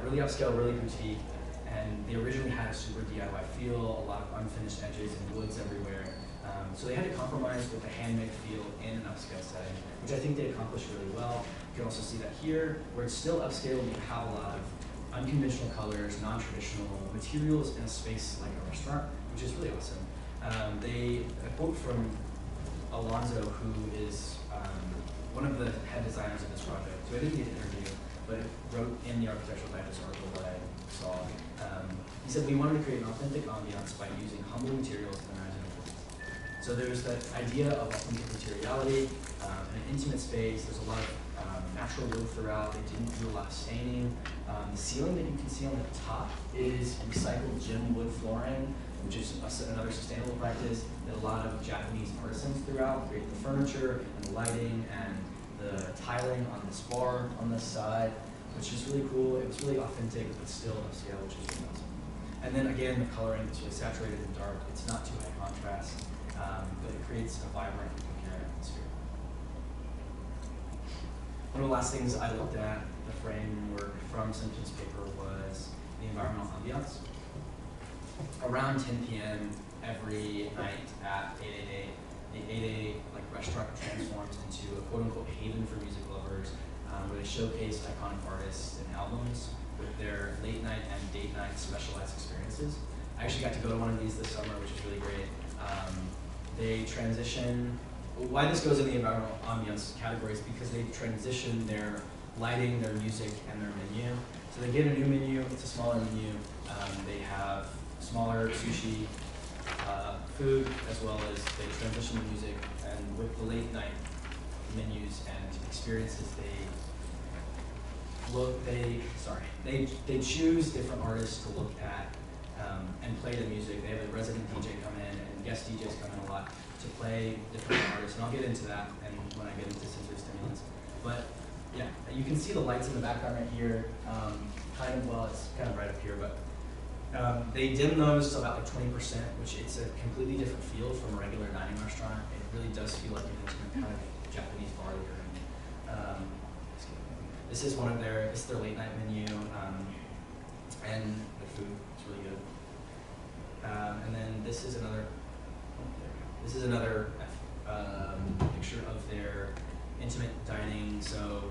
really upscale, really boutique, and they originally had a super DIY feel, a lot of unfinished edges and woods everywhere. So they had to compromise with the handmade feel in an upscale setting, which I think they accomplished really well. You can also see that here, where it's still upscale, you have a lot of unconventional colors, non-traditional materials in a space like a restaurant, which is really awesome. A quote from Alonzo, who is one of the head designers of this project, so I didn't get an interview, but it wrote in the Architectural Digest article that I saw. He said, "We wanted to create an authentic ambiance by using humble materials and imaginable woods." So there's that idea of authentic materiality, an intimate space. There's a lot of natural wood throughout. They didn't do a lot of staining. The ceiling that you can see on the top is recycled gem wood flooring, which is another sustainable practice that a lot of Japanese artisans throughout create the furniture and the lighting and the tiling on this bar on this side, which is really cool. It was really authentic, but still upscale, which is really awesome. And then again, the coloring is really saturated and dark. It's not too high contrast, but it creates a vibrant and coherent atmosphere. One of the last things I looked at, the framework from Simpson's paper, was the environmental ambiance. Around 10 p.m. every night at 888, the 888 restaurant transforms into a quote-unquote haven for music lovers, where they showcase iconic artists and albums with their late night and date night specialized experiences. I actually got to go to one of these this summer, which is really great. They transition. Why this goes in the environmental ambiance category is because they transition their lighting, their music, and their menu. So they get a new menu. It's a smaller menu. They have smaller sushi food, as well as they transition the music, and with the late night menus and experiences, they choose different artists to look at and play the music. They have a resident DJ come in, and guest DJs come in a lot to play different artists, and I'll get into that and when I get into sensory stimulants. But yeah, you can see the lights in the background right here. It's kind of right up here, but they dim those to about 20%, which it's a completely different feel from a regular dining restaurant. It really does feel like an intimate kind of Japanese bar that you're in. This is it's their late night menu, and the food is really good. And then this is another picture of their intimate dining. So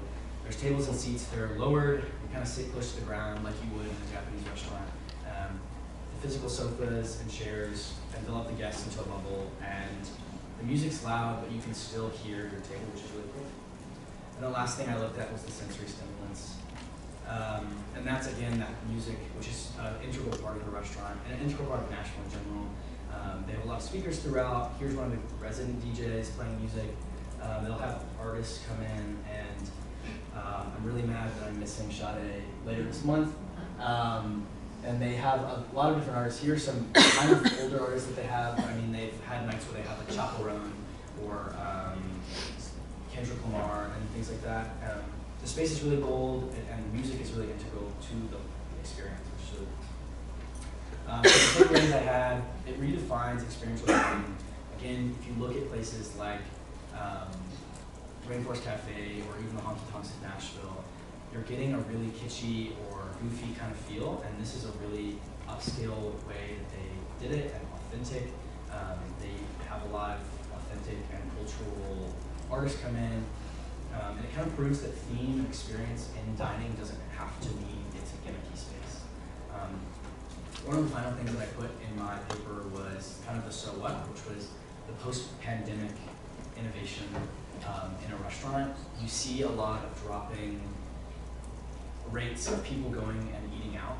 there's tables and seats. They're lowered. You kind of sit close to the ground like you would in a Japanese restaurant. The physical sofas and chairs envelop the guests into a bubble, and the music's loud, but you can still hear your table, which is really cool. And the last thing I looked at was the sensory stimulants. And that's, again, that music, which is an integral part of the restaurant and an integral part of Nashville in general. They have a lot of speakers throughout. Here's one of the resident DJs playing music. They'll have artists come in, and I'm really mad that I'm missing Sade later this month. And they have a lot of different artists. Here's some kind of older artists that they have. I mean, they've had nights where they have like Chaperone or Kendrick Lamar and things like that. The space is really bold, and the music is really integral to the experience. So, the takeaways I had, it redefines experiential dining. Again, if you look at places like Rainforest Cafe or even the Honky Tonks in Nashville, you're getting a really kitschy or goofy kind of feel, and this is a really upscale way that they did it and authentic. They have a lot of authentic and cultural artists come in, and it kind of proves that theme and experience in dining doesn't have to mean it's a gimmicky space. One of the final things that I put in my paper was kind of the so what, which was the post-pandemic innovation in a restaurant. You see a lot of dropping rates of people going and eating out,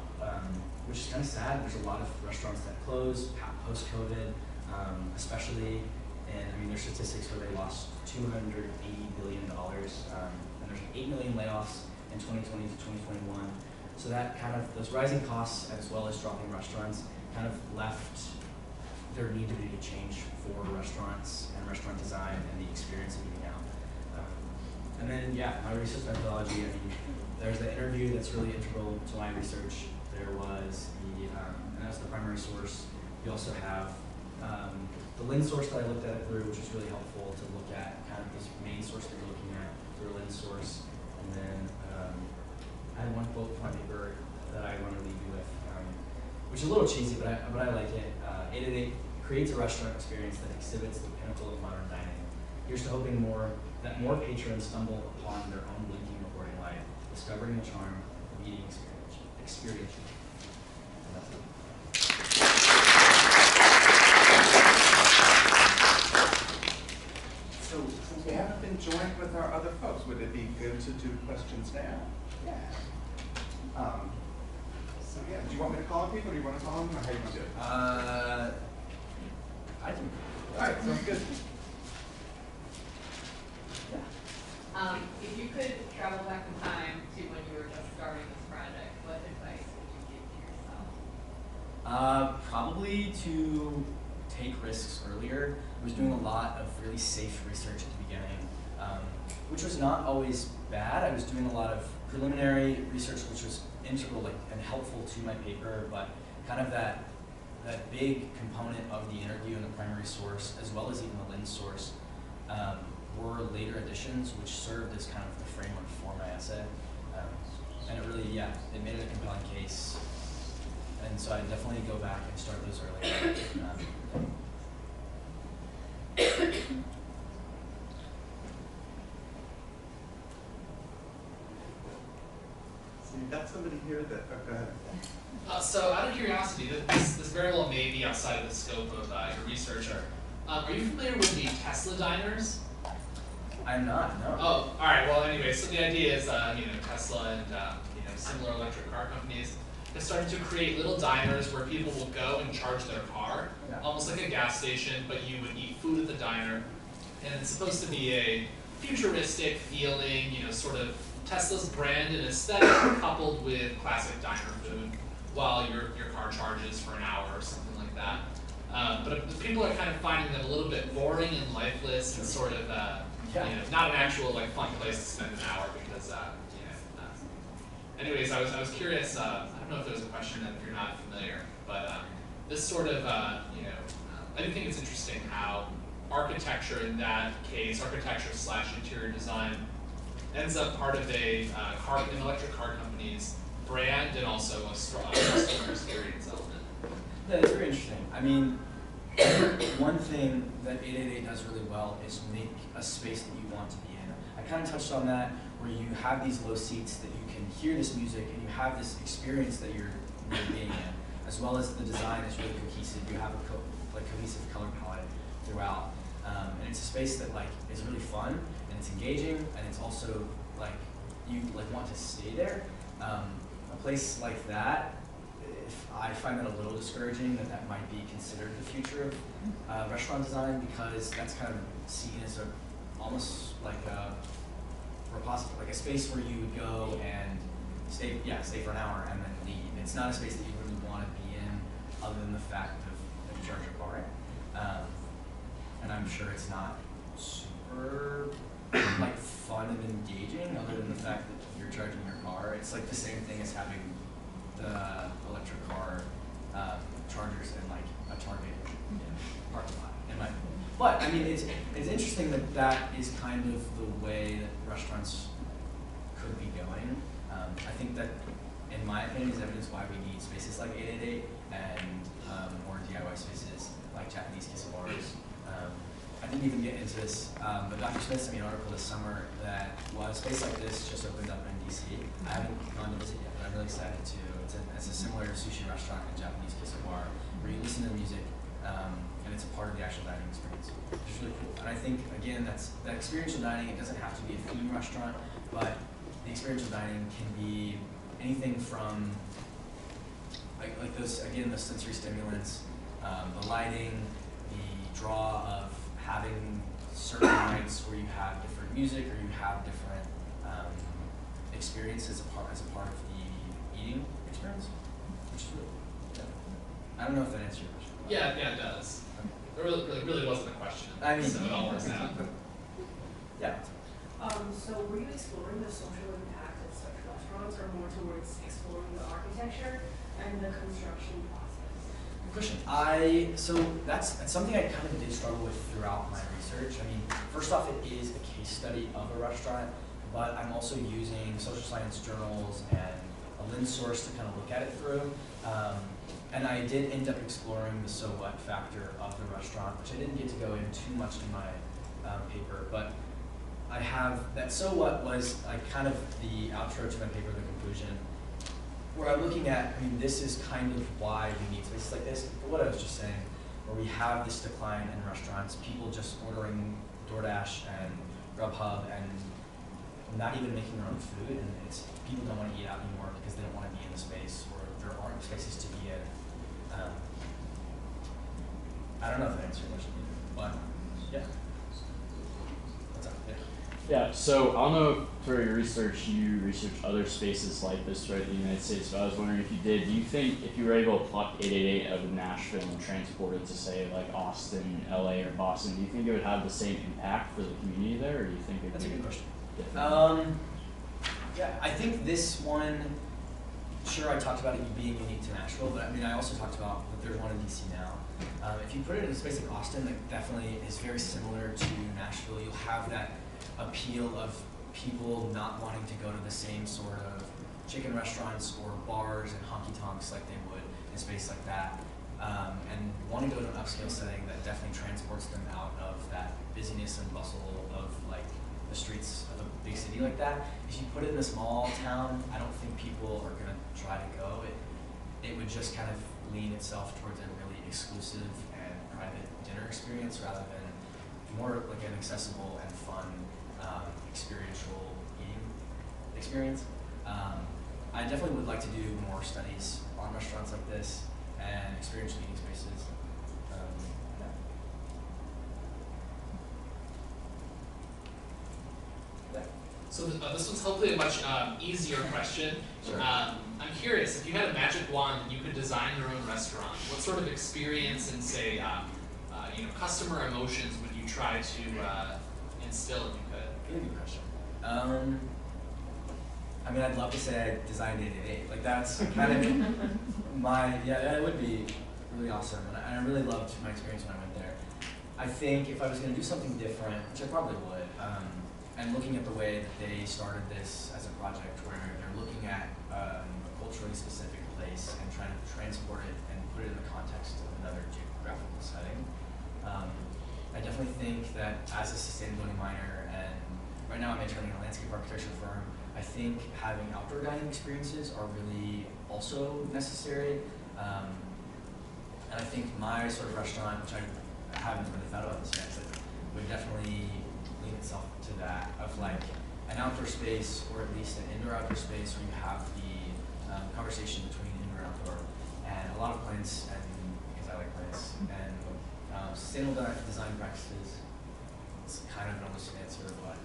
which is kind of sad. There's a lot of restaurants that closed post-COVID, especially, and I mean, there's statistics where they lost $280 billion, and there's 8 million layoffs in 2020 to 2021. So that kind of, those rising costs as well as dropping restaurants kind of left there needed to be a change for restaurants and restaurant design and the experience of eating out. And then, yeah, my research methodology, I mean, there's the interview that's really integral to my research. There was the, and that's the primary source. You also have the lens source that I looked at it through, which was really helpful to look at kind of this main source that you're looking at through a lens source. And then I had one quote from my paper which is a little cheesy, but I like it. 888 creates a restaurant experience that exhibits the pinnacle of modern dining. Here's to hoping that more patrons stumble upon their own blinking rewarding light, discovering the charm of eating experience. And that's it. So since we haven't been joined with our other folks, would it be good to do questions now? Yeah. So yeah, do you want me to call on people, or do you want to call them, or how do you want to do it? I can. All right, sounds good. Yeah. If you could travel back in time to when you were just starting this project, what advice would you give to yourself? Probably to take risks earlier. I was doing a lot of really safe research at the beginning, which was not always bad. I was doing a lot of preliminary research, which was integral and helpful to my paper, but kind of that big component of the interview and the primary source, as well as even the lens source, were later additions, which served as kind of the framework for my essay. And it really, yeah, it made it a compelling case. And so I definitely go back and start those earlier. So you've got somebody here that, oh, go ahead. So out of curiosity, this very well may be outside of the scope of your research. Are you familiar with the Tesla diners? I'm not, no. Oh, all right. Well, anyway, so the idea is, Tesla and similar electric car companies have started to create little diners where people will go and charge their car, almost like a gas station, but you would eat food at the diner, and it's supposed to be a futuristic feeling, sort of Tesla's brand and aesthetic coupled with classic diner food while your car charges for an hour or something like that. But people are kind of finding them a little bit boring and lifeless and sort of not an actual fun place to spend an hour because anyways, I was curious. I don't know if there's a question that if you're not familiar, but this sort of I do think it's interesting how architecture in that case, architecture/interior design, ends up part of an electric car company's brand and also a customer experience element. Yeah, it's very interesting. I mean, one thing that 888 does really well is make a space that you want to be in. I kind of touched on that, where you have these low seats that you can hear this music and you have this experience that you're being in, as well as the design is really cohesive. You have a cohesive color palette throughout, and it's a space that is really fun and it's engaging, and it's also you want to stay there. A place like that, I find that a little discouraging that might be considered the future of restaurant design, because that's kind of seen as almost like a repository, like a space where you would go and stay for an hour and then leave. It's not a space that you really want to be in, other than the fact of that you charge your car in. And I'm sure it's not super fun and engaging, other than the fact that you're charging your car. It's the same thing as having the electric car chargers in a Target parking lot, in my opinion. But I mean, it's interesting that is kind of the way that restaurants could be going. I think that, in my opinion, is evidence why we need spaces like 888 and more DIY spaces like Japanese kiss bars. I didn't even get into this, but Dr. Smith sent me an article this summer that a space like this just opened up in DC. I haven't gone to visit yet, but I'm really excited to. It's a similar sushi restaurant and Japanese kiss bar where you listen to the music and it's a part of the actual dining experience, which is really cool. And I think, again, that experiential dining, it doesn't have to be a theme restaurant, but the experiential dining can be anything from those, again, the sensory stimulants, the lighting, the draw of having certain nights where you have different music or you have different experiences as a part of the eating experience, which is really cool. I don't know if that answers your question. Yeah, it does. Okay. There really wasn't a question, so it all works out. Yeah. So were you exploring the social impact of such restaurants, or more towards exploring the architecture and the construction process? Good question. So that's something I kind of did struggle with throughout my research. I mean, first off, it is a case study of a restaurant, but I'm also using social science journals and a lens source to kind of look at it through. And I did end up exploring the so what factor of the restaurant, which I didn't get to go in too much in my paper, but I have, that so what was like kind of the outro to my paper, the conclusion, where I'm looking at, I mean, this is kind of why we need spaces like this, but what I was just saying, where we have this decline in restaurants, people just ordering DoorDash and Grubhub and not even making their own food, and it's, people don't want to eat out anymore because they don't want to be in the space, or there aren't spaces to be in. I don't know if that answered your question either, but yeah. What's up? Yeah. Yeah, so I don't know if for your research you researched other spaces like this throughout the United States, but I was wondering if you did, do you think if you were able to pluck 888 out of Nashville and transport it to say like Austin, LA, or Boston, do you think it would have the same impact for the community there, or do you think it would That's a be good question. different? Yeah, I think this one, sure, I talked about it being unique to Nashville, but I mean, I also talked about that there's one in DC now. If you put it in a space like Austin, that definitely is very similar to Nashville. You'll have that appeal of people not wanting to go to the same sort of chicken restaurants or bars and honky tonks like they would in a space like that. And wanting to go to an upscale setting that definitely transports them out of that busyness and bustle of like the streets of a big city like that. If you put it in a small town, I don't think people are gonna try to go. It would just kind of lean itself towards a really exclusive and private dinner experience rather than more like an accessible and fun experiential eating experience. I definitely would like to do more studies on restaurants like this and experiential eating spaces. Yeah. So this one's hopefully a much easier question. Sure. I'm curious, if you had a magic wand and you could design your own restaurant, what sort of experience and say, customer emotions would you try to instill if you could? Really good question. I mean, I'd love to say I designed 888. Like that's kind of my, yeah, it would be really awesome. And I really loved my experience when I went there. I think if I was going to do something different, which I probably would, and looking at the way that they started this as a project where they're looking at a culturally specific place and trying to transport it and put it in the context of another geographical setting. I definitely think that as a sustainability minor, and right now I'm interning in a landscape architecture firm, I think having outdoor dining experiences are really also necessary. And I think my sort of restaurant, which I haven't really thought about this yet, but would definitely lean itself to that, of like an outdoor space, or at least an indoor-outdoor space where you have the conversation between indoor and outdoor, and a lot of plants, and because I like plants, and sustainable design practices. It's kind of an almost answer, but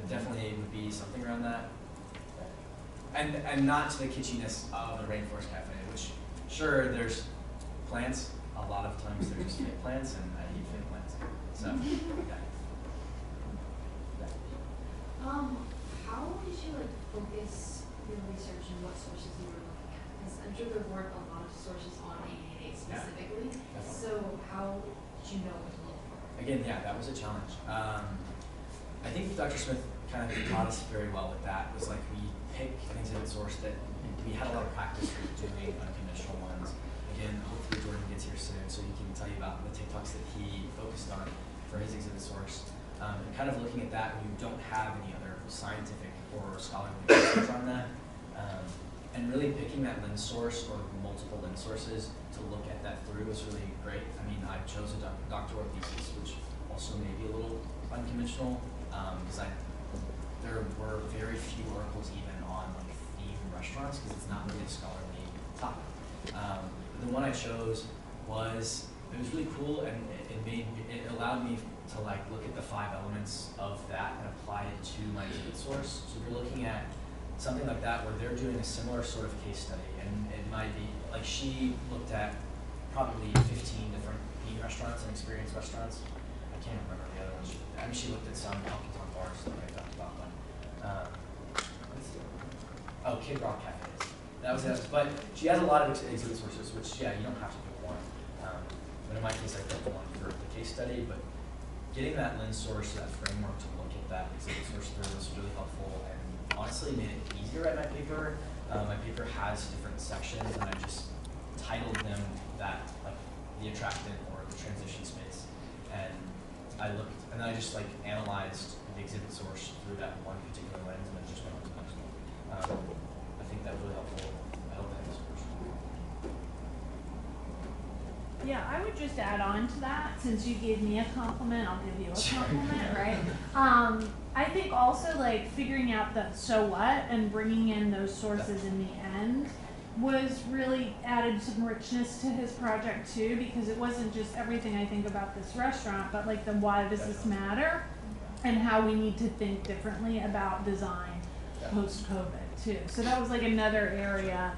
definitely would be something around that. And not to the kitschiness of the Rainforest Cafe, which sure there's plants. A lot of times they're just fake plants, and I eat fake plants. So yeah. How did you focus your research and what sources you were looking at? Because I'm sure there weren't a lot of sources on 888 specifically. Yeah, so how did you know what to look for? Again, yeah, that was a challenge. I think Dr. Smith kind of taught us very well with that. It was like we pick an exhibit source that we had a lot of practice with doing unconventional ones. Again, hopefully Jordan gets here soon so he can tell you about the TikToks that he focused on for his exhibit source. And kind of looking at that when you don't have any other scientific or scholarly research on that. And really picking that lens source or multiple lens sources to look at that through was really great. I mean, I chose a doctoral thesis, which also may be a little unconventional, because there were very few articles even on like theme restaurants, because it's not really a scholarly topic. The one I chose was, it was really cool, and it allowed me to like look at the 5 elements of that and apply it to my exhibit source. So if you're looking at something like that where they're doing a similar sort of case study, and it might be like she looked at probably 15 different eat restaurants and experience restaurants. I can't remember the other ones. I mean, she looked at some honky tonk bars that I talked about, but Kid Rock cafes. That was it. But she has a lot of exhibit sources, which yeah, you don't have to pick one. But in my case, I picked one for the case study. But getting that lens source, that framework to look at that exhibit source through was really helpful, and honestly made it easier to write my paper. My paper has different sections, and I just titled them that, like the attractant or the transition space. And I looked, and then I just like analyzed the exhibit source through that one particular lens, and then just went on to the next one. I think that was really helpful. I hope that answers your question. Yeah, I would just add on to that, since you gave me a compliment, I'll give you a compliment, right? I think also like figuring out the so what and bringing in those sources in the end was really added some richness to his project too, because it wasn't just everything I think about this restaurant, but like the why does this matter and how we need to think differently about design post-COVID too. So that was like another area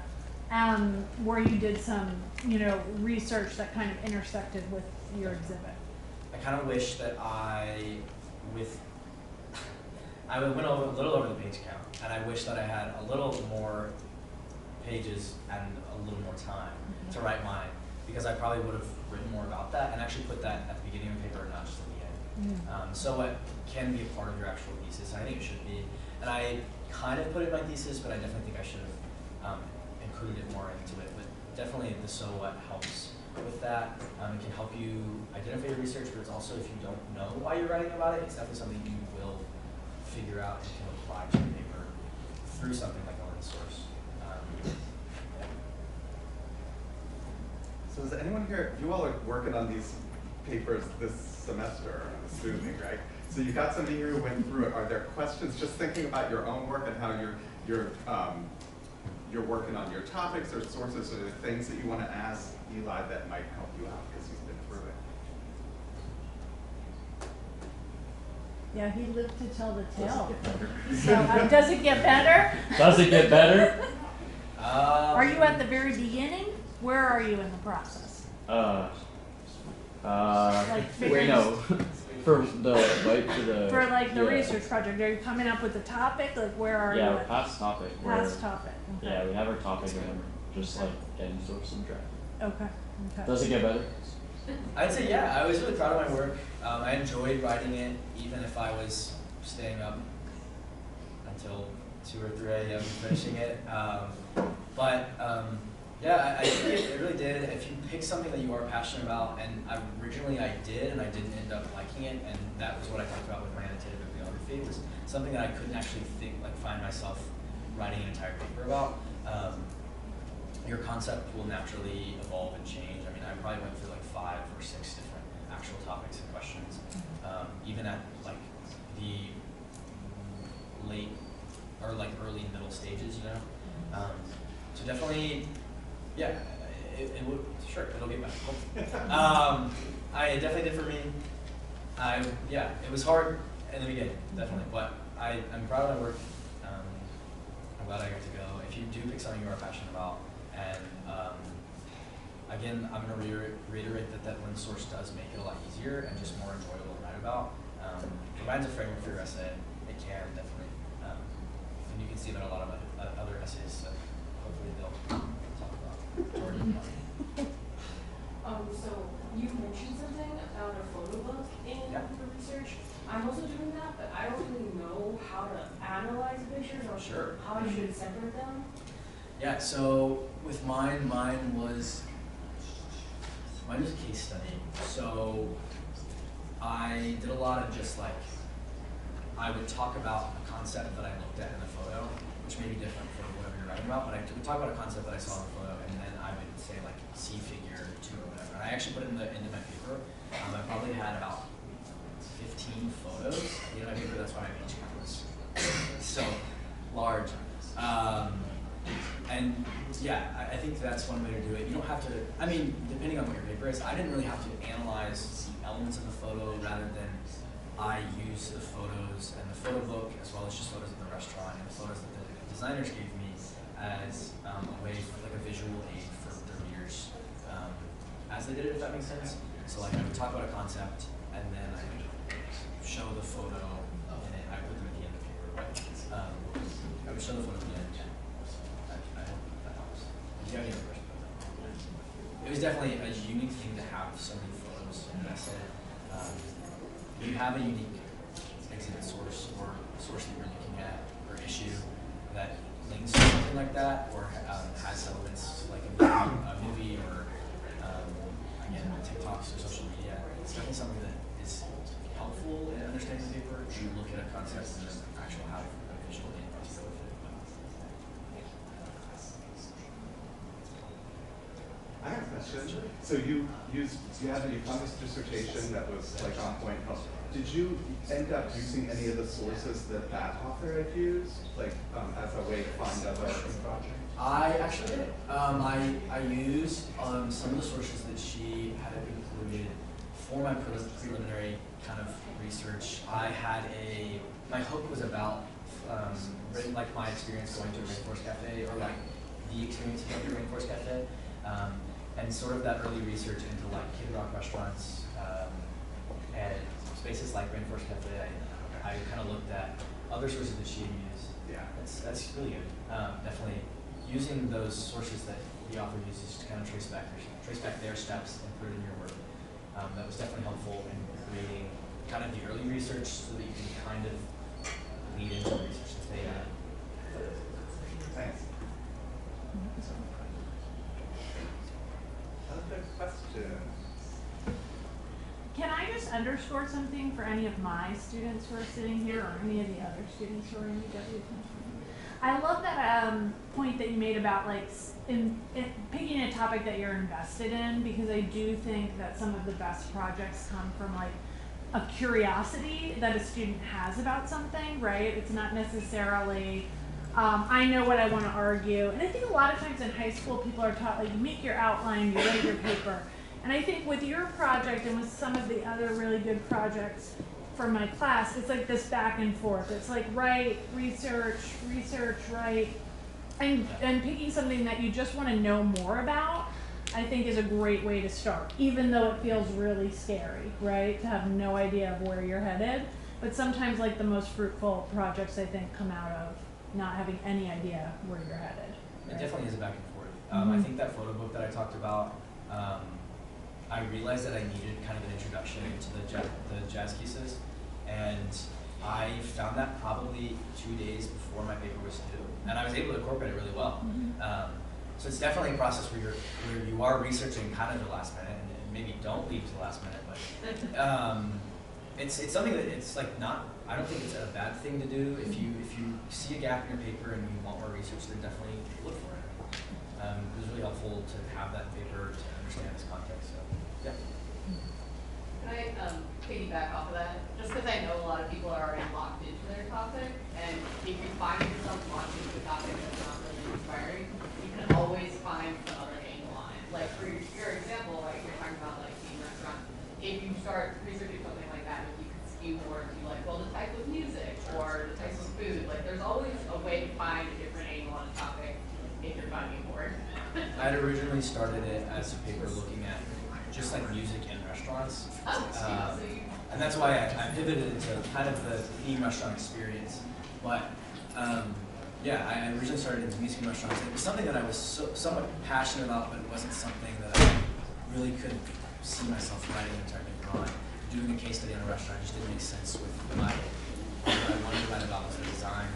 where you did some, you know, research that kind of intersected with your exhibit. I kind of wish that I went over a little over the page count, and I wish that I had a little more pages and a little more time to write mine, because I probably would have written more about that and actually put that at the beginning of the paper and not just at the end. So what can be a part of your actual thesis, I think it should be, and I kind of put it in my thesis, but I definitely think I should have included it more into it. But definitely the so what helps with that. It can help you identify your research, but it's also, if you don't know why you're writing about it, it's definitely something you will figure out and can apply to your paper through something like a lens source. So is anyone here, you all are working on these papers this semester, I'm assuming, right? So you got somebody here who went through it. Are there questions, just thinking about your own work and how you're working on your topics or sources, or the things that you want to ask Eli that might help you out because he's been through it? Yeah, he lived to tell the tale. So does it get better? Does it get better? Are you at the very beginning? Where are you in the process? Wait, no. For the For like the yeah. research project, are you coming up with a topic? Like where are you? Yeah, at? past topic. Past topic. Okay. Yeah, we have our topic and we're just like getting source and draft. Okay. Okay. Does it get better? I'd say yeah, I was really proud of my work. I enjoyed writing it, even if I was staying up until 2 or 3 a.m. finishing it. Yeah, I think it really did. If you pick something that you are passionate about, and originally I did, and I didn't end up liking it, and that was what I talked about with my annotated bibliography, was something that I couldn't actually find myself writing an entire paper about. Your concept will naturally evolve and change. I mean, I probably went through like 5 or 6 different actual topics and questions, even at like the late or like early middle stages, you know. So definitely, yeah, it would, sure, it'll get better. I definitely did for me. Yeah, it was hard in the beginning, definitely, but I'm proud of my work. I'm glad I got to go. If you do pick something you are passionate about, and again, I'm going to reiterate that lens source does make it a lot easier and just more enjoyable to write about. Provides a framework for your essay. It can definitely, and you can see that a lot of other essays. So hopefully they'll talk about Jordan. So you mentioned something about a photo book in the research. I'm also doing that, but I don't really know how to analyze pictures or how I should separate them. Yeah, so with mine was a case study. So I did a lot of just like, I would talk about a concept that I looked at in the photo, which may be different from whatever you're writing about, but I would talk about a concept that I saw in the photo, and then I would say like C figure 2 or whatever. And I actually put it into my paper. I probably had about 15 photos in my paper. That's why my page count was so large. And yeah, I think that's one way to do it. You don't have to, I mean, depending on what your paper is, I didn't really have to analyze the elements of the photo, rather than I used the photos and the photo book, as well as just photos of the restaurant and the photos that the designers gave me as a way, like a visual aid for their readers as they did it, if that makes sense. So like I would talk about a concept, and then I would show the photo in it. I put them at the end of the paper, but I would show the photo at the end. I hope that helps. Do you have any other questions about that? It was definitely a unique thing to have so many photos in an essay. If you have a unique exhibit source or source that you're looking at, or issue that links to something like that, or has elements like a movie in TikToks or social media, it's definitely something that is helpful in understanding the paper. You look at a concept and then actually have a visual aid to go with it. I have a question. So you found this dissertation that was like on point. Did you end up using any of the sources that author had used, like as a way to find other projects? I actually did. I used some of the sources that she had included for my preliminary kind of research. My hope was about written like my experience going to a rainforest cafe, or like the experience of going to a rainforest cafe, and sort of that early research into like Kid Rock restaurants and spaces like Rainforest Cafe. I kind of looked at other sources that she had used. Yeah, that's really good. Definitely using those sources that the author uses to kind of trace back their steps and put it in your work. That was definitely helpful in creating kind of the early research so that you can kind of lead into the research that they had. Thanks. Other questions? Can I just underscore something for any of my students who are sitting here, or any of the other students who are in UW? I love that point that you made about like picking a topic that you're invested in, because I do think that some of the best projects come from like a curiosity that a student has about something, right? It's not necessarily, I know what I want to argue. And I think a lot of times in high school, people are taught like, you make your outline, you write your paper. And I think with your project and with some of the other really good projects from my class, it's like this back and forth. It's like write, research, write, and picking something that you just want to know more about, I think is a great way to start, even though it feels really scary, right? To have no idea of where you're headed. But sometimes like the most fruitful projects, I think, come out of not having any idea where you're headed. Right? It definitely is a back and forth. I think that photo book that I talked about, I realized that I needed kind of an introduction to the jazz pieces, and I found that probably 2 days before my paper was due, and I was able to incorporate it really well. So it's definitely a process where you are researching kind of the last minute, and maybe don't leave to the last minute, but it's something that it's like not. I don't think it's a bad thing to do. If you see a gap in your paper and you want more research, then definitely look for it. It was really helpful to have that paper to understand this context. So yeah. Can I piggyback off of that? Just because I know a lot of people are already locked into their topic, and if you find yourself locked into a topic that's not really inspiring, you can always find another angle on it. Like for your example, like you're talking about like theme restaurants. If you start researching something like that, you can skew more to like, well, the type of music or the type of food. Like there's always a way to find a different angle on a topic if you're finding it bored. I had originally started it as a paper looking at just like music in restaurants. And that's why I pivoted into kind of the theme restaurant experience. But yeah, I originally started in music in restaurants. It was something that I was somewhat passionate about, but it wasn't something that I really could see myself writing an entire paper on. Doing a case study on a restaurant just didn't make sense with what I wanted to write about was the design.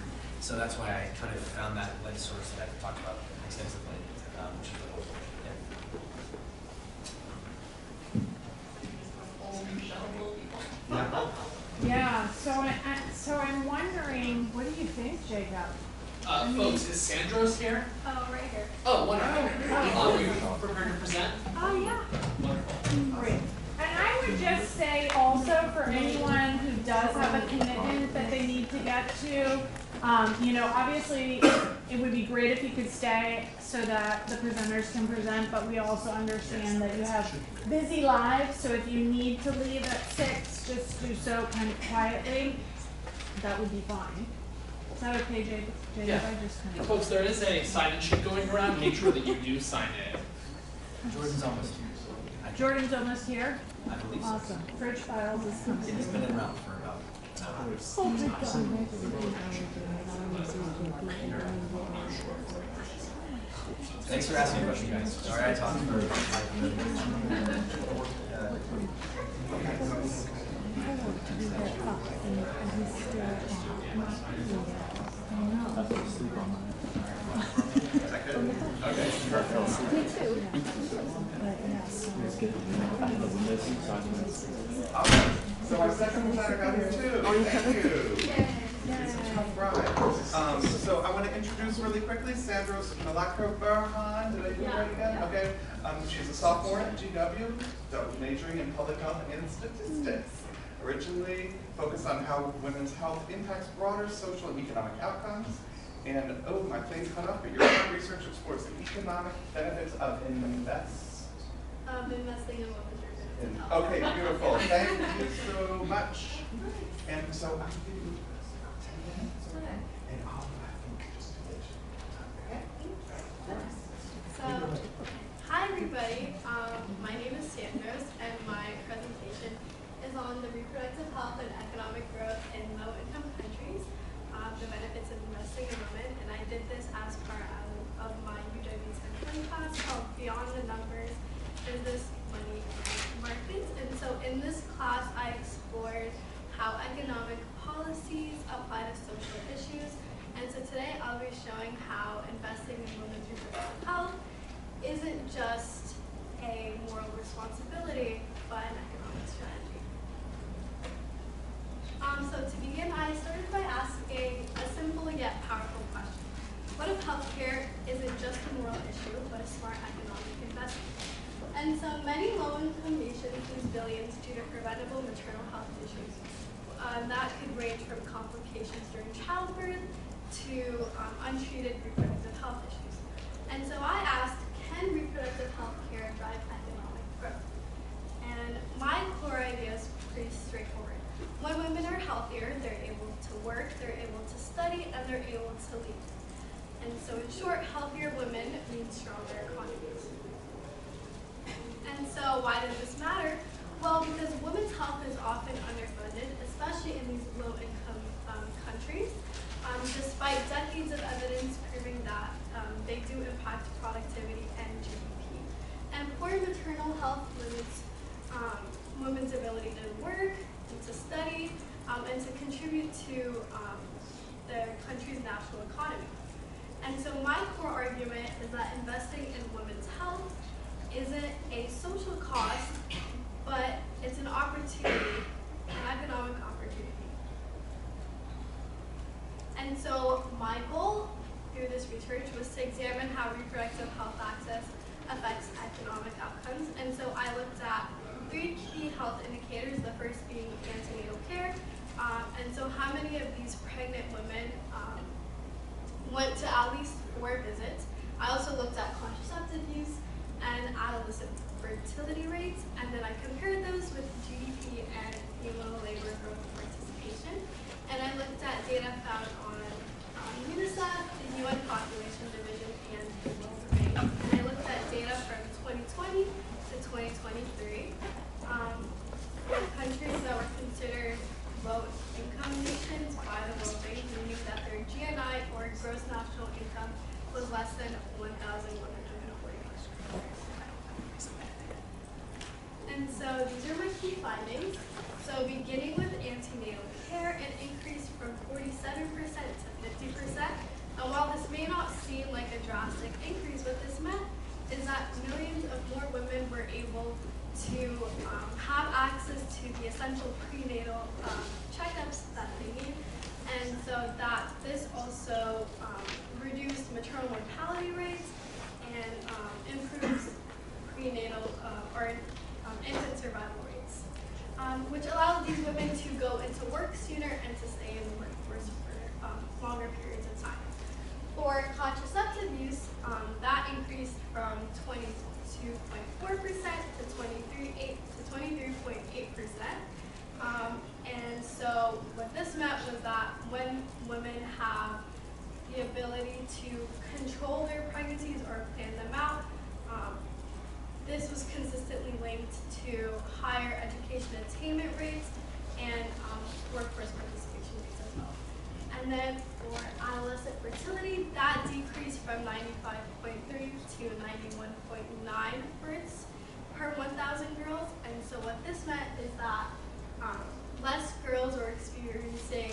So that's why I kind of found that lead source that I talked about extensively, which is really helpful. Yeah, so I'm wondering, what do you think, Jacob? Folks, is Sandros here? Oh, right here. Oh, wonderful. Are you prepared to present? Oh, yeah. Wonderful. Great. And I would just say also for anyone who does have a commitment that they need to get to, you know, obviously it would be great if you could stay so that the presenters can present, but we also understand that you have busy lives, so if you need to leave at 6, just do so kind of quietly. That would be fine. Is that okay, Jacob? Yeah. I just kind of... Folks, there is a sign-in sheet going around. Make sure that you do sign in. Jordan's almost here. Jordan's almost here? I believe so. Awesome. Fridge Files is coming. He's been around for about an hour. Oh my God. Thanks for asking a question, guys. Sorry I talked for 5 minutes. Me too. But yeah, so That's good. I have the window seat, so I can. All right. So our second presenter got here too. Thank you. It's a tough ride. So I want to introduce really quickly Sandros Melakeberhan. Did I do it right again? Okay. She's a sophomore at GW, majoring in public health and statistics. Originally focused on how women's health impacts broader social and economic outcomes. And oh, my thing cut off, but your research explores the economic benefits of investing in women's health. Okay, beautiful. Thank you so much. And so I'm giving you 10 minutes, okay? And I'll just finish. So, hi everybody. My name is Sandros, and my presentation is on the reproductive health and economic growth in low-income countries, the benefits of investing in women. And I did this as part of my UW 1020 class called Beyond the Numbers, Business, Money, and Markets. And so in this class, I explored how economic policies apply to social issues. And so today I'll be showing how investing in women's reproductive health isn't just a moral responsibility, but an economic strategy. So to begin, I started by asking a simple yet powerful question. What if healthcare isn't just a moral issue, but a smart economic investment? And so many low-income nations lose billions due to preventable maternal health issues. That could range from complications during childbirth to untreated reproductive health issues. And so I asked, can reproductive health care drive economic growth? And my core idea is pretty straightforward. When women are healthier, they're able to work, they're able to study, and they're able to lead. And so in short, healthier women means stronger economies. And so why does this matter? Well, because women's health is often underfunded, especially in these low-income countries, despite decades of evidence proving that they do impact productivity and GDP. And poor maternal health limits women's ability to work, and to study, and to contribute to their country's national economy. And so my core argument is that investing in women's health isn't a social cost, but it's an opportunity, an economic opportunity. And so my goal through this research was to examine how reproductive health access affects economic outcomes. And so I looked at 3 key health indicators, the first being antenatal care. And so how many of these pregnant women went to at least 4 visits. I also looked at contraceptive use and adolescent fertility rates, and then I compared those with GDP and female labor growth participation. And I looked at data found on UNICEF, the UN Population Division, and the World Bank. And I looked at data from 2020 to 2023 with countries that were considered low-income nations by the World Bank, meaning that their GNI, or gross national income, was less than $1,140. And so these are my key findings. So beginning with antenatal care, it increased from 47% to 50%. And while this may not seem like a drastic increase, what this meant is that millions of more women were able to have access to the essential prenatal checkups that they need. And so that this also reduced maternal mortality rates and improves prenatal or infant survival rates, which allows these women to go into work sooner and to stay in the workforce for longer periods of time. For contraceptive use, that increased from 22.4% to 23.8%. And so what this meant was that when women have the ability to control their pregnancies or plan them out, this was consistently linked to higher education attainment rates and workforce participation rates as well. And then for adolescent fertility, that decreased from 95.3 to 91.9 births per 1,000 girls. And so what this meant is that less girls are experiencing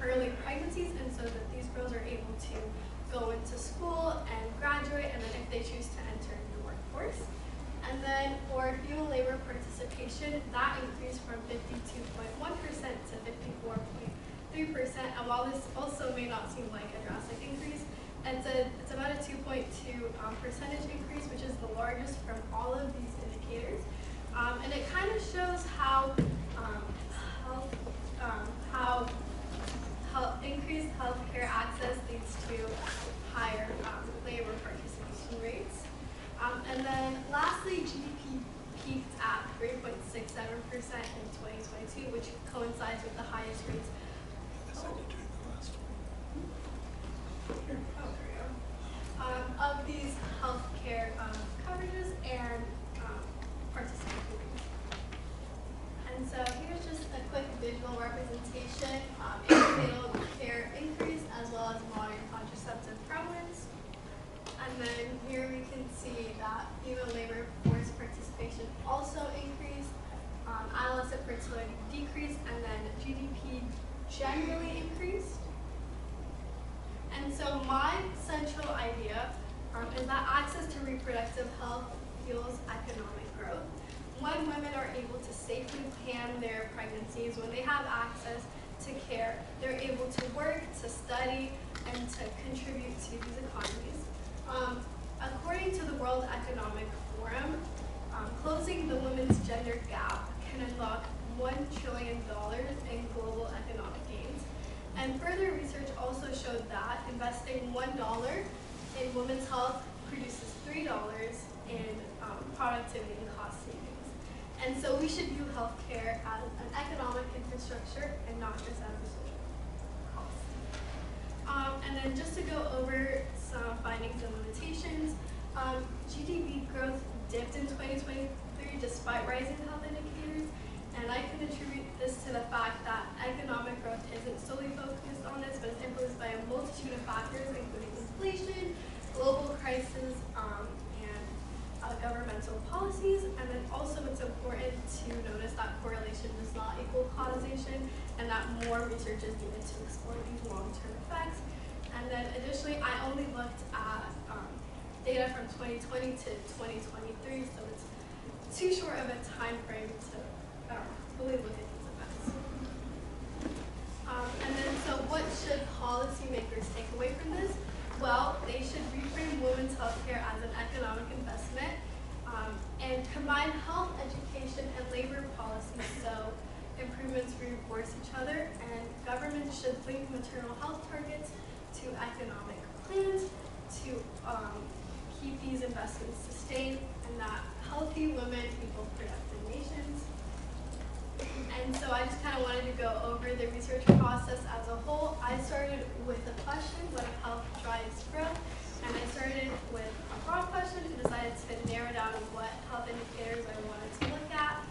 early pregnancies, and so that these girls are able to go into school and graduate, and then if they choose to enter the workforce. And then for for female labor participation, that increased from 52.1% to 54.3%. And while this also may not seem like a drastic increase, it's about a 2.2 percentage increase, which is the largest from all of these indicators. And it kind of shows how increased healthcare access leads to higher labor participation rates. And then lastly, GDP peaked at 3.67% in 2022, which coincides with the highest rates of these healthcare coverages and participation rates. And so here's just a quick visual representation. Antenatal care increased as well as modern contraceptive prevalence. And then here we can see that female labor force participation also increased, adolescent fertility decreased, and then GDP generally increased. And so my central idea is that access to reproductive health fuels economic growth. When women are able to safely plan their pregnancies, when they have access to care, they're able to work, to study, and to contribute to these economies. According to the World Economic Forum, closing the women's gender gap can unlock $1 trillion in global economic gains. And further research also showed that investing $1 in women's health produces $3 in productivity and cost savings. And so we should view healthcare as an economic infrastructure and not just as a social cost. And then just to go over some findings and limitations, GDP growth dipped in 2023 despite rising health indicators. And I can attribute this to the fact that economic growth isn't solely focused on this, but it's influenced by a multitude of factors, including inflation, global crisis, and governmental policies. And then also it's important to notice that correlation does not equal causation, and that more research is needed to explore these long-term effects. And then additionally, I only looked at data from 2020 to 2023, so it's too short of a time frame to fully look at these events. And then, so what should policymakers take away from this? Well, they should reframe women's healthcare as an economic investment and combine health, education, and labor policies so improvements reinforce each other. And governments should link maternal health targets to economic plans to keep these investments sustained, and that healthy women equal productive nations. And so I just kind of wanted to go over the research process as a whole. I started with a question, what if health drives growth? And I started with a broad question and decided to narrow down what health indicators I wanted to look at.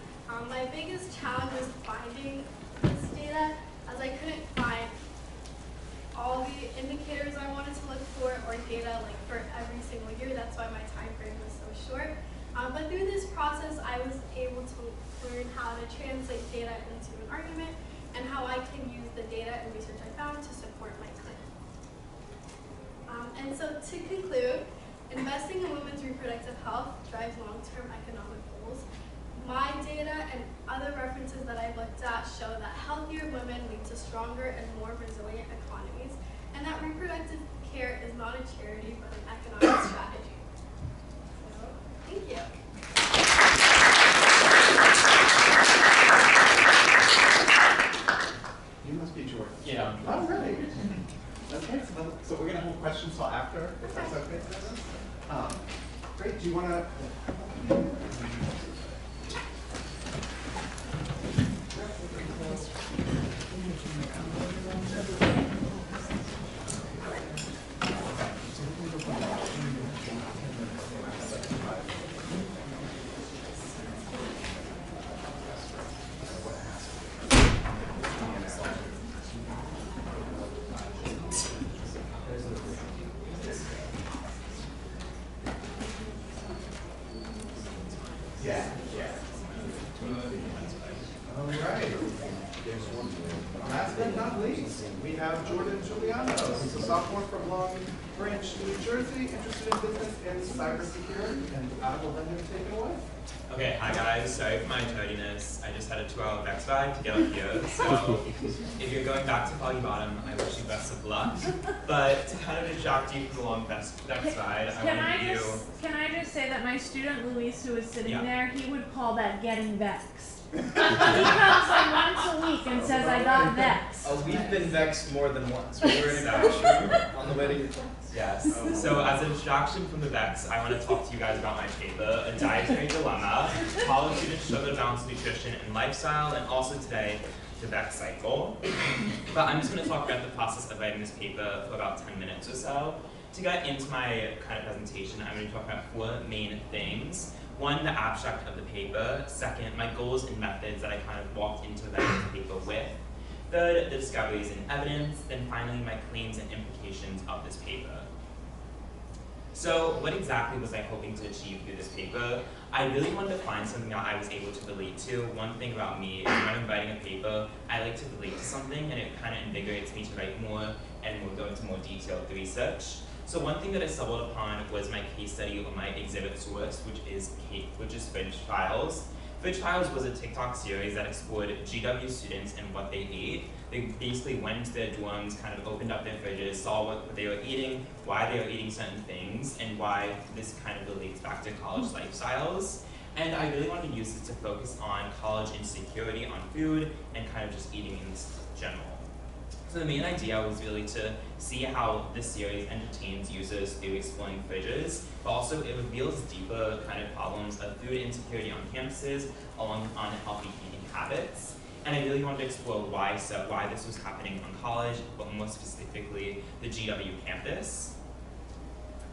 My biggest challenge was finding this data, as I couldn't find all the indicators I wanted to look for or data like for every single year. That's why my time frame was so short. But through this process, I was able to learn how to translate data into an argument and how I can use the data and research I found to support my claim. And so to conclude, investing in women's reproductive health drives long-term economic goals. My data and other references that I looked at show that healthier women lead to stronger and more resilient economies, and that reproductive care is not a charity but an economic strategy. So, thank you. You must be Jordan. Yeah. All right. Okay, so we're going to hold questions till after, if that's okay. Great. Do you want to? Last but not least, we have Jordan Giuliano, who's a sophomore from Long branch in New Jersey, interested in business and cybersecurity, and I will let him take it away. Okay, hi guys, sorry for my tardiness. I just had a 2-hour Vex ride to get up here, so if you're going back to Foggy Bottom, I wish you best of luck. But to kind of distract you from the long Vex ride, Can I just say that my student Luis, who was sitting Yeah. there, he would call that getting vexed. He comes like once a week and says, I got vexed. We've been vexed more than once. We were in a classroom on the way to your class. Yes. So as a distraction from the Vex, I want to talk to you guys about my paper, A Dietary Dilemma, College Students Struggle to Balance Nutrition and Lifestyle, and also today, the Vex Cycle. But I'm just going to talk about the process of writing this paper for about 10 minutes or so. To get into my kind of presentation, I'm going to talk about 4 main things. 1, the abstract of the paper. 2nd, my goals and methods that I kind of walked into writing the paper with. 3rd, the discoveries and evidence. Then finally, my claims and implications of this paper. So what exactly was I hoping to achieve through this paper? I really wanted to find something that I was able to relate to. One thing about me is when I'm writing a paper, I like to relate to something, and it kind of invigorates me to write more and we'll go into more detailed research. So one thing that I stumbled upon was my case study or my exhibit source, which is Fridge Files. Fridge Files was a TikTok series that explored GW students and what they ate. They basically went into their dorms, kind of opened up their fridges, saw what they were eating, why they were eating certain things, and why this kind of relates back to college lifestyles. And I really wanted to use this to focus on college insecurity on food and kind of just eating in general. So the main idea was really to see how this series entertains users through exploring fridges, but also it reveals deeper kind of problems of food insecurity on campuses along with unhealthy eating habits. And I really wanted to explore why this was happening on college, but more specifically the GW campus.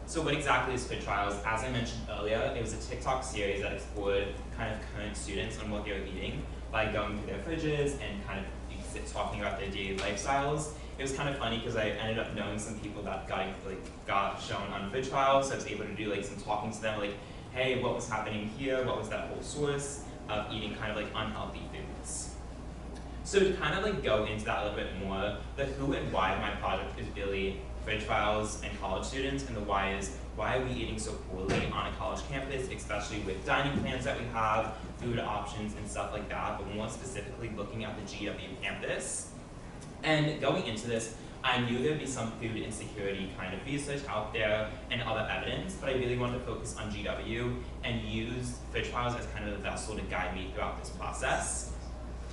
So what exactly is Fridge Files? As I mentioned earlier, it was a TikTok series that explored kind of current students on what they were eating by going through their fridges and kind of talking about their daily lifestyles. It was kind of funny because I ended up knowing some people that got shown on Fridge Files, so I was able to do like some talking to them, like, hey, what was happening here? What was that whole source of eating kind of like unhealthy foods? So to kind of like go into that a little bit more, the who and why of my project is really Fridge Files and college students, and the why is, why are we eating so poorly on a college campus, especially with dining plans that we have, food options and stuff like that, but more specifically looking at the GW campus. And going into this, I knew there'd be some food insecurity kind of research out there and other evidence, but I really wanted to focus on GW and use Fridge Files as kind of a vessel to guide me throughout this process.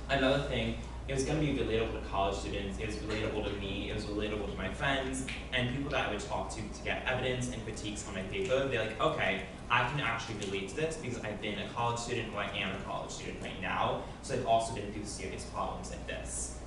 Another thing, it was going to be relatable to college students, it was relatable to me, it was relatable to my friends, and people that I would talk to get evidence and critiques on my paper. They're like, okay, I can actually relate to this because I've been a college student, or I am a college student right now, so I've also been through serious problems like this.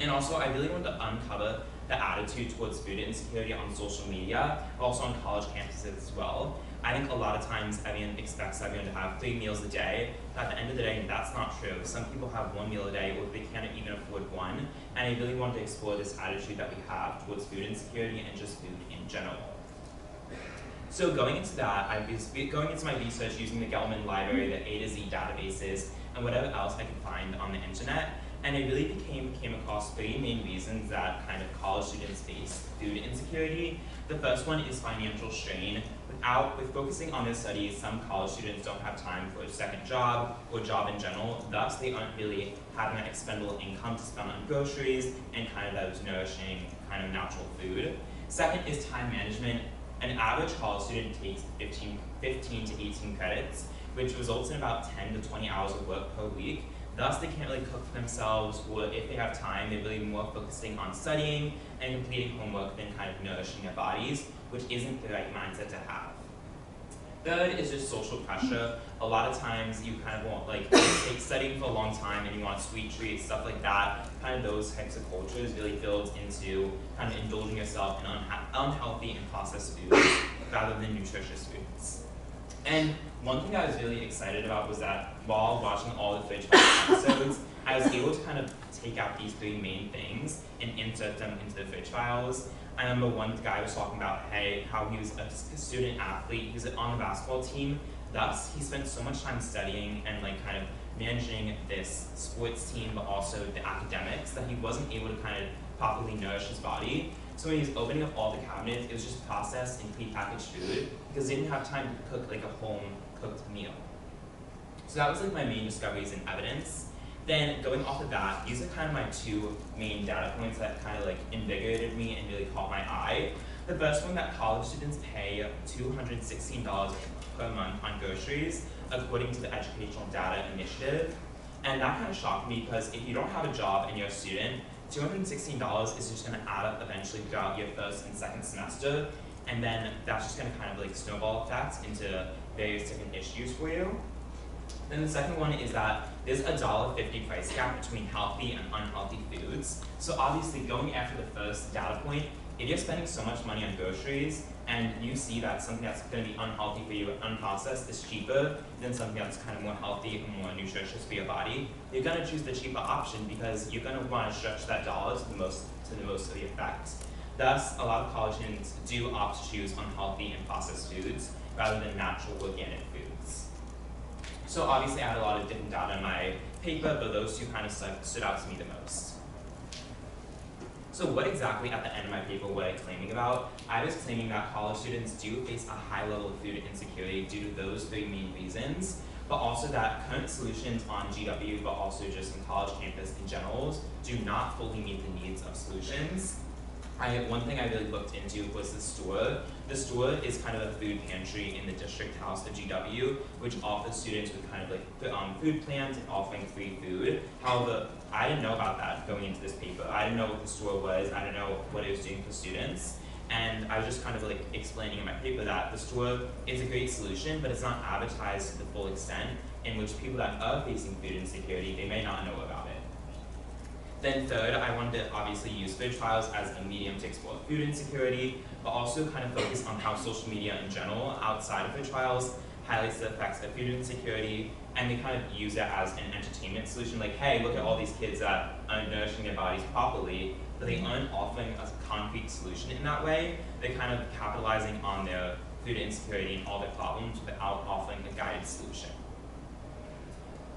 And also, I really wanted to uncover the attitude towards food insecurity on social media, but also on college campuses as well. I think a lot of times everyone expects everyone to have 3 meals a day, but at the end of the day, that's not true. Some people have 1 meal a day, or they can't even afford one, and I really wanted to explore this attitude that we have towards food insecurity and just food in general. So going into that, I was going into my research using the Gelman library, the A to Z databases, and whatever else I could find on the internet, and I really came across 3 main reasons that kind of college students face food insecurity. The first one is financial strain. With focusing on this study, some college students don't have time for a second job or job in general, thus they aren't really having that expendable income to spend on groceries and kind of those nourishing kind of natural food. Second is time management. An average college student takes 15 to 18 credits, which results in about 10 to 20 hours of work per week. Thus, they can't really cook for themselves, or if they have time, they're really more focusing on studying and completing homework than kind of nourishing their bodies, which isn't the right mindset to have. Third is just social pressure. A lot of times you kind of want, like, take studying for a long time and you want sweet treats, stuff like that. Kind of those types of cultures really builds into kind of indulging yourself in unhealthy and processed foods rather than nutritious foods. And one thing I was really excited about was that while watching all the Fridge Files episodes, I was able to kind of take out these 3 main things and insert them into the Fridge Files. I remember one guy was talking about, how he was a student athlete, he was on the basketball team, thus he spent so much time studying and like kind of managing this sports team, but also the academics, that he wasn't able to kind of properly nourish his body. So when he was opening up all the cabinets, it was just processed and prepackaged food because they didn't have time to cook like a home cooked meal. So that was like my main discoveries and evidence. Then going off of that, these are kind of my two main data points that kind of like invigorated me and really caught my eye. The first one, that college students pay $216 per month on groceries, according to the Educational Data Initiative. And that kind of shocked me because if you don't have a job and you're a student, $216 is just going to add up eventually throughout your first and second semester, and then that's just going to kind of like snowball effect into various different issues for you. Then the second one is that there's a $1.50 price gap between healthy and unhealthy foods. So obviously going after the first data point, if you're spending so much money on groceries and you see that something that's going to be unhealthy for you, unprocessed, is cheaper than something that's kind of more healthy and more nutritious for your body, you're going to choose the cheaper option because you're going to want to stretch that dollar to the most of the effect. Thus, a lot of college students do opt to choose unhealthy and processed foods rather than natural organic foods. So obviously I had a lot of different data in my paper, but those two kind of stood out to me the most. So what exactly at the end of my paper was I claiming about? I was claiming that college students do face a high level of food insecurity due to those three main reasons, but also that current solutions on GW, but also just in college campus in general, do not fully meet the needs of solutions. One thing I really looked into was the store. The store is kind of a food pantry in the district house of GW, which offers students with kind of like food plans and offering free food. However, I didn't know about that going into this paper. I didn't know what the store was. I didn't know what it was doing for students. And I was just kind of like explaining in my paper that the store is a great solution, but it's not advertised to the full extent in which people that are facing food insecurity, they may not know about it. Then third, I wanted to obviously use food trials as a medium to explore food insecurity, but also kind of focus on how social media in general, outside of food trials, highlights the effects of food insecurity, and they kind of use it as an entertainment solution, like, hey, look at all these kids that aren't nourishing their bodies properly, but they aren't offering a concrete solution in that way. They're kind of capitalizing on their food insecurity and all their problems without offering a guided solution.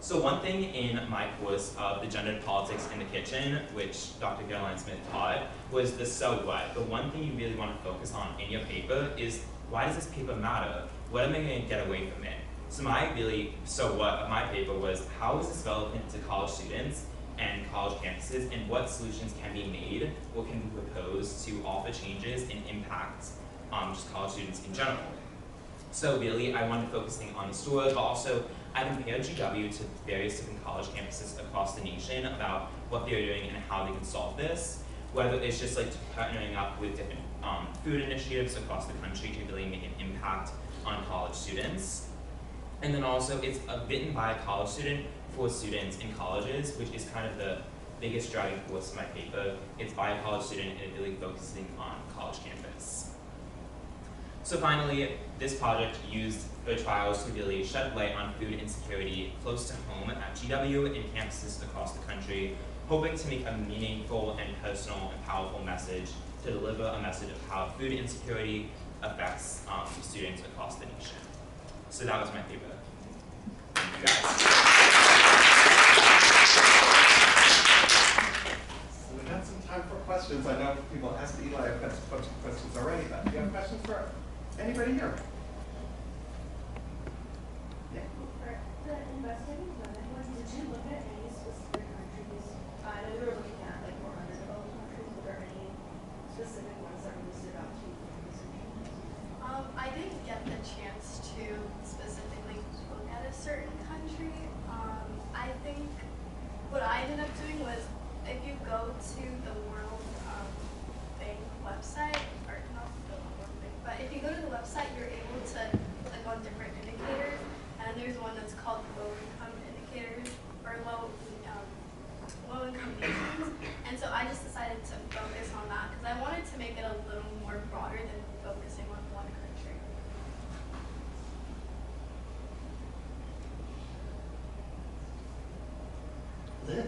So one thing in my course of the gendered politics in the kitchen, which Dr. Caroline Smith taught, was the so what. The one thing you really want to focus on in your paper is, why does this paper matter? What am I going to get away from it? So my really so what of my paper was, how is this relevant to college students and college campuses, and what solutions can be made or can be proposed to offer changes and impact just college students in general. So really, I wanted to focus on the store, but also I compared GW to various different college campuses across the nation about what they're doing and how they can solve this, whether it's just like partnering up with different food initiatives across the country to really make an impact on college students. And then also it's written by a college student for students in colleges, which is kind of the biggest driving force of my paper. It's by a college student and it really focusing on college campus. So finally, this project used food trials to really shed light on food insecurity close to home at GW and campuses across the country, hoping to make a meaningful and personal and powerful message to deliver a message of how food insecurity affects students across the nation. So that was my paper. Thank you guys. So we got some time for questions. I know people asked Eli a bunch of questions already, but do you have questions for anybody here? Yeah. For the investigating women ones, did you look at any specific countries? I know we were looking at like more underdeveloped countries, but are there any specific ones that really stood out to you from research? I didn't get the chance to specifically look at a certain country. I think what I ended up doing was, if you go to the World Bank website, or not the World Bank, but if you go to the website, you're able to click on different indicators, and there's one that's called low income indicators, or low income nations, and so I just decided to focus on that, because I wanted to make it a little more broader than focusing on one country. Liz.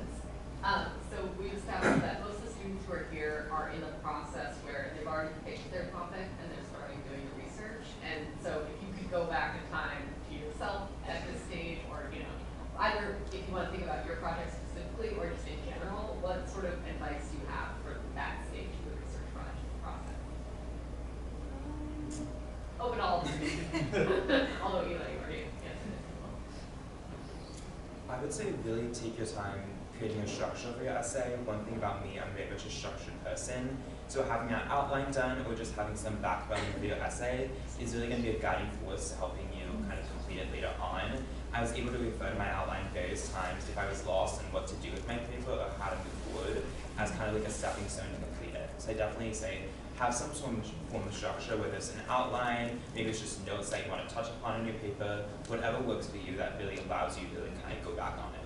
So we've established that most of the students who are here are in a process where they've already would say really take your time creating a structure for your essay. One thing about me, I'm very much a structured person. So having that outline done or just having some background for your essay is really going to be a guiding force to helping you kind of complete it later on. I was able to refer to my outline various times if I was lost in what to do with my paper or how to move forward as kind of like a stepping stone to complete it. So I definitely say have some sort of form of structure, whether it's an outline, maybe it's just notes that you want to touch upon in your paper, whatever works for you that really allows you to really kind of go back on it.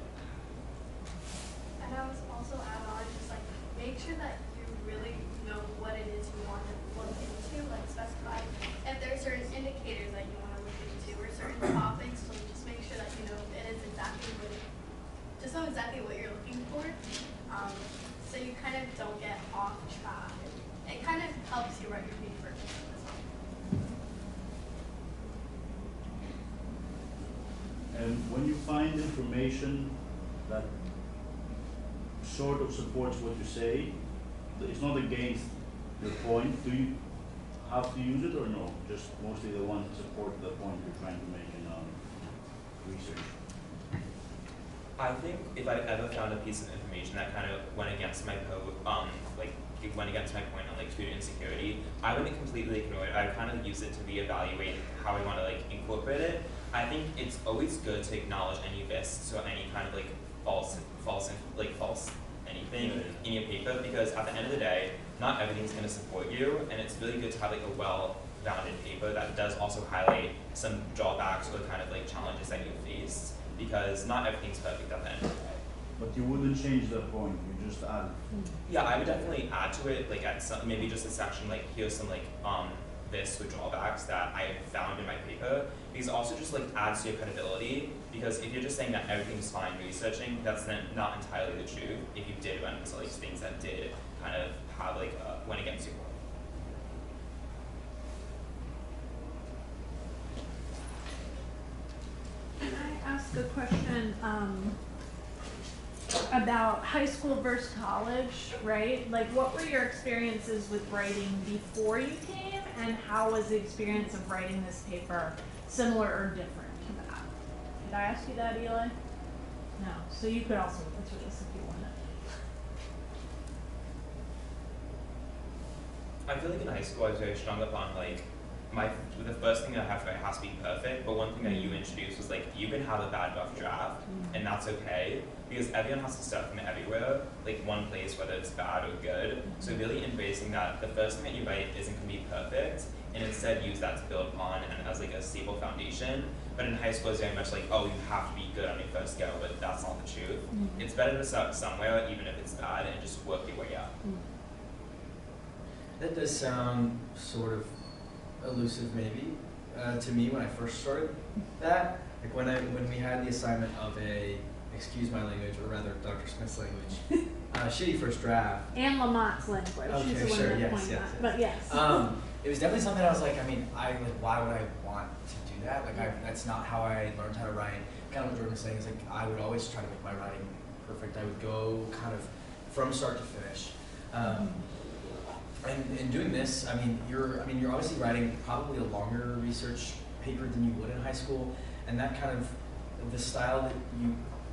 And I was also add on, just like make sure that you really know what it is you want to look into, like specify if there are certain indicators that you want to look into or certain topics, so just make sure that you know it is exactly what just know exactly what you're looking for. So you kind of don't get off track. It kind of helps you write your paper as well. And when you find information that sort of supports what you say, it's not against your point, do you have to use it or no? Just mostly the ones that support the point you're trying to make in research? I think if I ever found a piece of information that kind of went against my like it went against my point on like food insecurity, I wouldn't completely ignore it. I would kind of use it to reevaluate how I want to like incorporate it. I think it's always good to acknowledge any risks or any kind of like false anything in your paper, because at the end of the day, not everything's going to support you, and it's really good to have like a well-rounded paper that does also highlight some drawbacks or kind of like challenges that you face, because not everything's perfect at the end of the day. But you wouldn't change that point, you just add. Yeah, I would definitely add to it, like at some, maybe just a section like here's some like this with drawbacks that I found in my paper, because it also just like adds to your credibility, because if you're just saying that everything's fine researching, that's then not entirely the truth if you did run into like things that did kind of have like went against your point. Can I ask a question about high school versus college, right? Like, what were your experiences with writing before you came, and how was the experience of writing this paper similar or different to that? Did I ask you that, Eli? No. So you could also answer this if you wanted. I feel like in high school I was very strung up on like the first thing I have to write has to be perfect, but one thing that you introduced was like you can have a bad rough draft and that's okay, because everyone has to start from everywhere, like one place, whether it's bad or good. So really embracing that the first thing that you write isn't going to be perfect, and instead use that to build upon and as like a stable foundation. But in high school it's very much like, oh, you have to be good on your first go, but that's not the truth. It's better to start somewhere even if it's bad and just work your way up. That does sound sort of elusive maybe to me when I first started that. Like when we had the assignment of a, excuse my language, or rather Dr. Smith's language, shitty first draft. And Lamont's language. Okay, She's the one sure, that yes, pointed yes, that. yes. But yes. It was definitely something I was like, I mean, why would I want to do that? Like, that's not how I learned how to write. Kind of what Jordan was saying is like, I would always try to make my writing perfect. I would go kind of from start to finish. And in doing this, I mean, you're obviously writing probably a longer research paper than you would in high school, and that kind of the style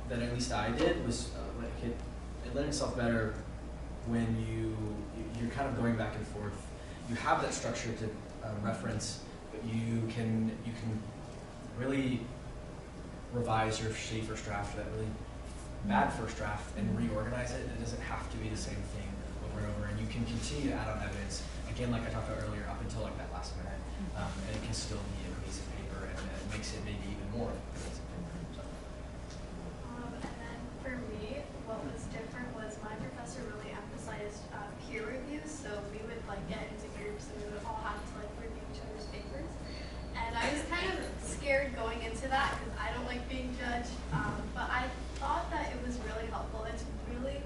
that at least I did was like it lent itself better when you're kind of going back and forth. You have that structure to reference, but you can really revise your shitty first draft or that really bad first draft and reorganize it. It doesn't have to be the same thing over and over, and you can continue to add on evidence, again, like I talked about earlier, up until like that last minute, and it can still be a cohesive paper, and it makes it maybe even more of a cohesive paper. So. And then for me, what was different was my professor really emphasized peer reviews, so we would like get into groups and we would all have to like review each other's papers, and I was kind of scared going into that because I don't like being judged, but I thought that it was really helpful. It's really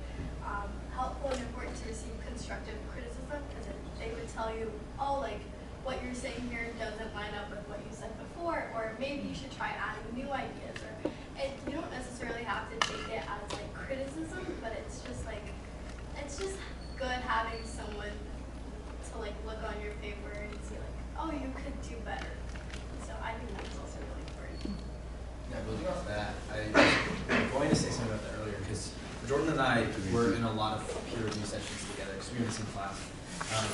helpful and important to receive constructive criticism, because they would tell you, oh, like what you're saying here doesn't line up with what you said before, or maybe you should try adding new ideas, or you don't necessarily have to take it as like criticism, but it's just good having someone to like look on your paper and see like, oh, you could do better. So I think that's also really important. Yeah, building off that, going to say something about that earlier because Jordan and I were in a lot of peer review sessions together because we were in the same class,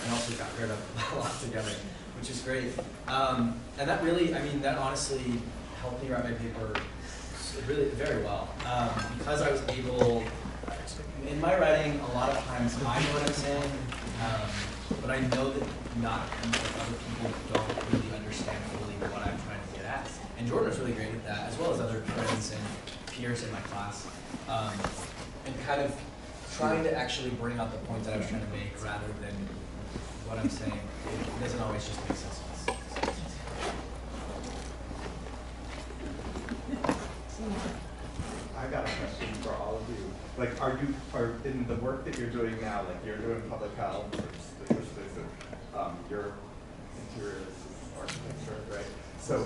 and also got paired up a lot together, which is great. And that really, I mean, that honestly helped me write my paper really very well because I was able. In my writing, a lot of times I know what I'm saying, but I know that not other people don't really understand fully what I'm trying to get at. And Jordan was really great at that, as well as other friends and peers in my class, and kind of trying to actually bring out the point that I was trying to make rather than what I'm saying. It doesn't always just make sense. I got a question for all of you. Like, are in the work that you're doing now, like you're doing public health, your interior architecture, right? So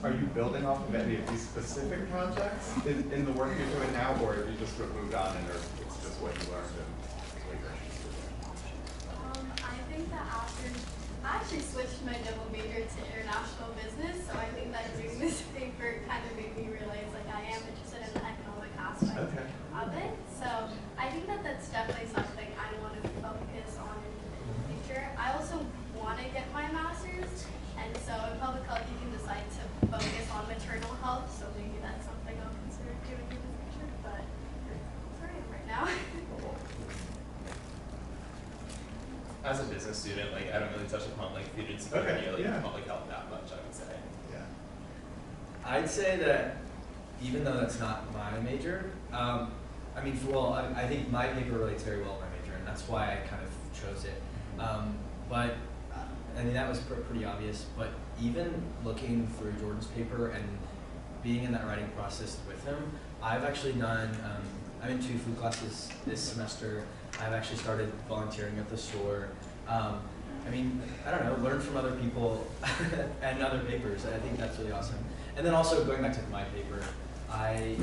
are you building off of any of these specific projects in the work you're doing now, or have you just sort of moved on and it's just what you learned and what you're interested in? I think that I actually switched my double major to international business, so I think that doing this paper kind of made me realize like I am interested in the economic aspect of it. So I think that that's definitely something I want to focus on in the future. I also want to get my master's, and so in public health you can decide to focus on maternal health, so maybe that's something I'll consider doing in the future, but that's where I am right now. As a business student, like I don't really touch upon like food insecurity or like public health that much, I would say. Yeah. I'd say that even though that's not my major, I mean, I think my paper relates very well to my major, and that's why I kind of chose it. But I mean, that was pretty obvious. But even looking through Jordan's paper and being in that writing process with him, I've actually done. I'm in 2 food classes this semester. I've actually started volunteering at the store. I mean, I don't know, learn from other people and other papers. I think that's really awesome. And then also going back to my paper, I'm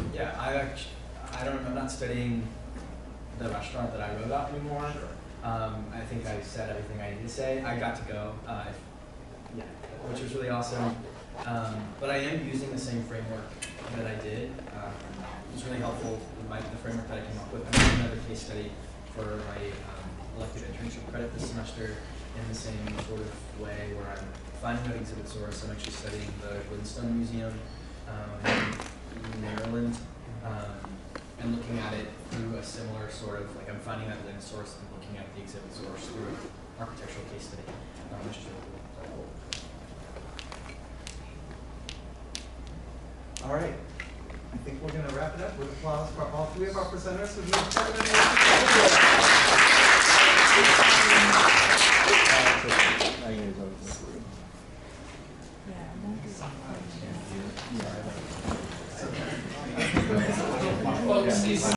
not studying the restaurant that I wrote about anymore. Sure. I think I said everything I needed to say. I got to go, which was really awesome. But I am using the same framework that I did. It was really helpful. The framework that I came up with. I'm doing another case study for my elective internship credit this semester in the same sort of way where I'm finding an exhibit source. I'm actually studying the Gladstone Museum in Maryland and looking at it through a similar sort of, like I'm finding that lens source and looking at the exhibit source through an architectural case study, which is really cool. All right. I think we're going to wrap it up with applause for all 3 of our presenters. Well,